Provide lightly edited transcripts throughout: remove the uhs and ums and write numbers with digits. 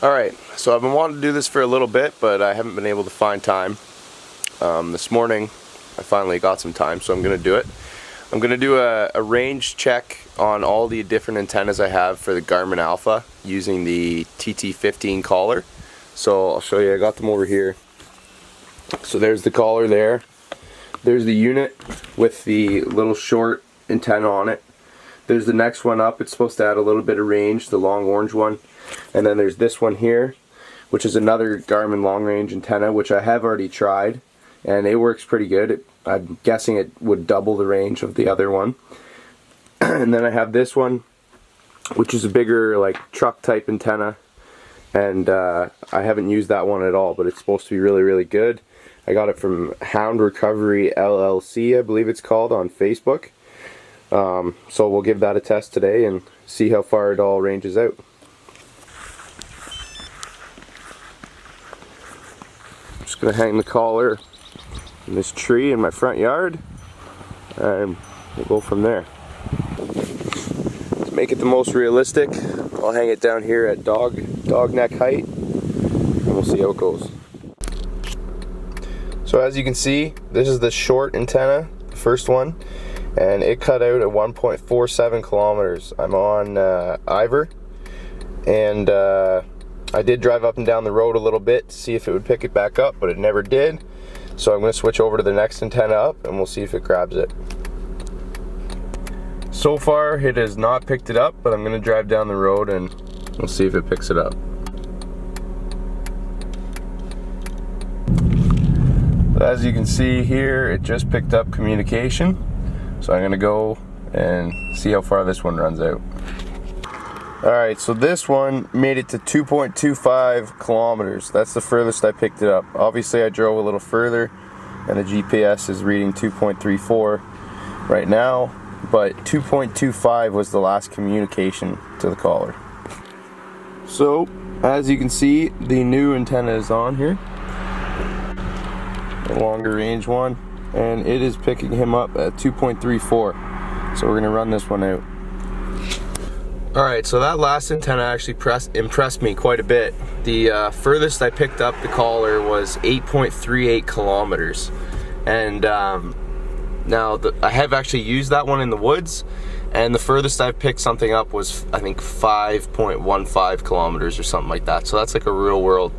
Alright, so I've been wanting to do this for a little bit, but I haven't been able to find time. This morning I finally got some time, so I'm going to do it. I'm going to do a range check on all the different antennas I have for the Garmin Alpha using the TT15 collar. So I'll show you, I got them over here. So there's the collar there. There's the unit with the little short antenna on it. There's the next one up, it's supposed to add a little bit of range, the long orange one. And then there's this one here, which is another Garmin long range antenna, which I have already tried, and it works pretty good. I'm guessing it would double the range of the other one. And then I have this one, which is a bigger like truck type antenna, and I haven't used that one at all, but it's supposed to be really good. I got it from Hound Recovery LLC, I believe it's called, on Facebook. So we'll give that a test today and see how far it all ranges out. I'm just going to hang the collar in this tree in my front yard, and we'll go from there. To make it the most realistic, I'll hang it down here at dog neck height, and we'll see how it goes. So as you can see, this is the short antenna, the first one, and it cut out at 1.47 kilometers. I'm on Ivor, and I did drive up and down the road a little bit to see if it would pick it back up, but it never did. So I'm going to switch over to the next antenna up and we'll see if it grabs it. So far it has not picked it up, but I'm going to drive down the road and we'll see if it picks it up. As you can see here, it just picked up communication. So I'm going to go and see how far this one runs out. Alright, so this one made it to 2.25 kilometers. That's the furthest I picked it up. Obviously I drove a little further and the GPS is reading 2.34 right now, but 2.25 was the last communication to the collar. So as you can see, the new antenna is on here, the longer range one, and it is picking him up at 2.34. So we're going to run this one out. Alright, so that last antenna actually impressed me quite a bit. The furthest I picked up the collar was 8.38 kilometers. And now I have actually used that one in the woods, and the furthest I've picked something up was, I think, 5.15 kilometers or something like that. So that's like a real world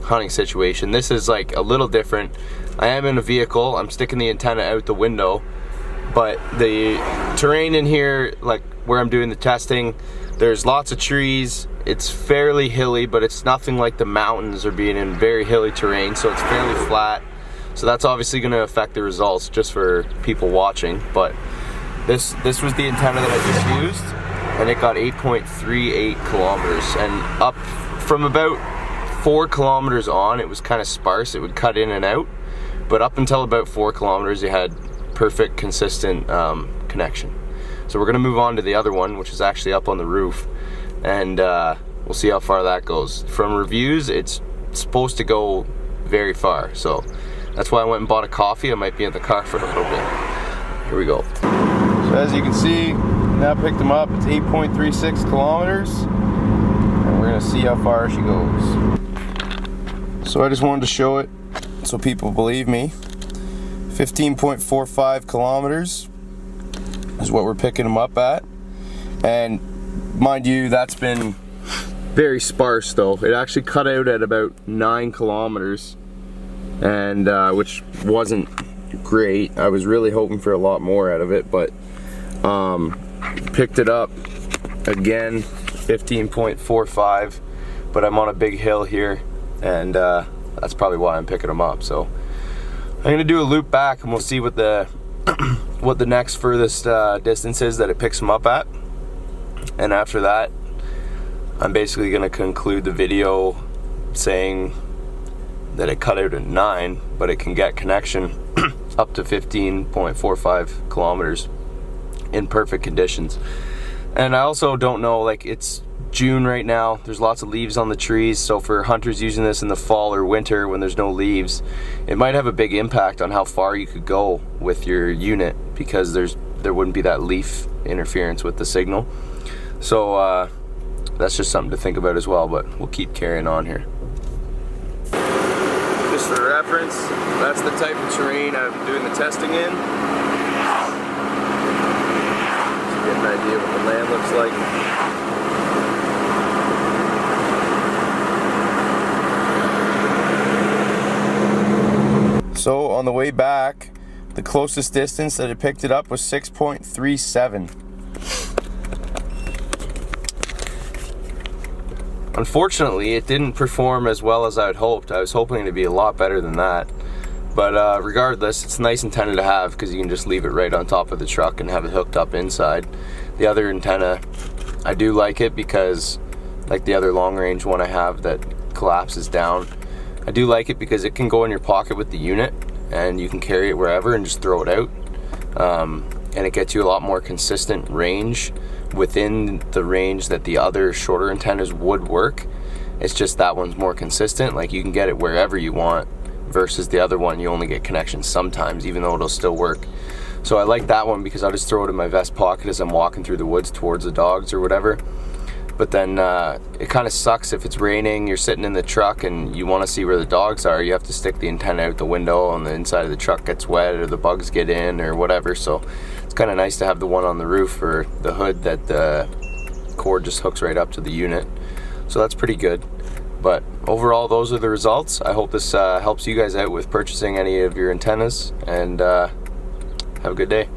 hunting situation. This is like a little different. I am in a vehicle, I'm sticking the antenna out the window, but the terrain in here, like where I'm doing the testing, there's lots of trees. It's fairly hilly, but it's nothing like the mountains or being in very hilly terrain, so it's fairly flat. So that's obviously going to affect the results just for people watching. But this was the antenna that I just used, and it got 8.38 kilometers. And up from about 4 kilometers on, it was kind of sparse. It would cut in and out, but up until about 4 kilometers, you had perfect, consistent connection. So we're going to move on to the other one, which is actually up on the roof, and we'll see how far that goes. From reviews, it's supposed to go very far, so that's why I went and bought a coffee. I might be in the car for a little bit. Here we go. So as you can see, now picked them up. It's 8.36 kilometers, and we're going to see how far she goes. So I just wanted to show it so people believe me. 15.45 kilometers is what we're picking them up at, and mind you, that's been very sparse though. It actually cut out at about 9 kilometers, and which wasn't great. I was really hoping for a lot more out of it, but picked it up again, 15.45, but I'm on a big hill here, and that's probably why I'm picking them up. So I'm gonna do a loop back and we'll see what the what the next furthest distance is that it picks them up at, and after that I'm basically going to conclude the video saying that it cut out at 9, but it can get connection up to 15.45 kilometers in perfect conditions. And I also don't know, like, it's June right now, there's lots of leaves on the trees, so for hunters using this in the fall or winter when there's no leaves, it might have a big impact on how far you could go with your unit, because there wouldn't be that leaf interference with the signal. So that's just something to think about as well, but we'll keep carrying on here. Just for reference, that's the type of terrain I'm doing the testing in. Just get an idea of what the land looks like. So on the way back, the closest distance that it picked it up was 6.37. Unfortunately, it didn't perform as well as I had hoped. I was hoping to be a lot better than that. But regardless, it's a nice antenna to have because you can just leave it right on top of the truck and have it hooked up inside. The other antenna, I do like it because, like the other long range one I have that collapses down, I do like it because it can go in your pocket with the unit and you can carry it wherever and just throw it out. And it gets you a lot more consistent range within the range that the other shorter antennas would work. It's just that one's more consistent. Like, you can get it wherever you want versus the other one you only get connections sometimes, even though it'll still work. So I like that one because I'll just throw it in my vest pocket as I'm walking through the woods towards the dogs or whatever. But then it kind of sucks if it's raining, you're sitting in the truck and you want to see where the dogs are. You have to stick the antenna out the window and the inside of the truck gets wet or the bugs get in or whatever. So it's kind of nice to have the one on the roof or the hood that the cord just hooks right up to the unit. So that's pretty good. But overall, those are the results. I hope this helps you guys out with purchasing any of your antennas, and have a good day.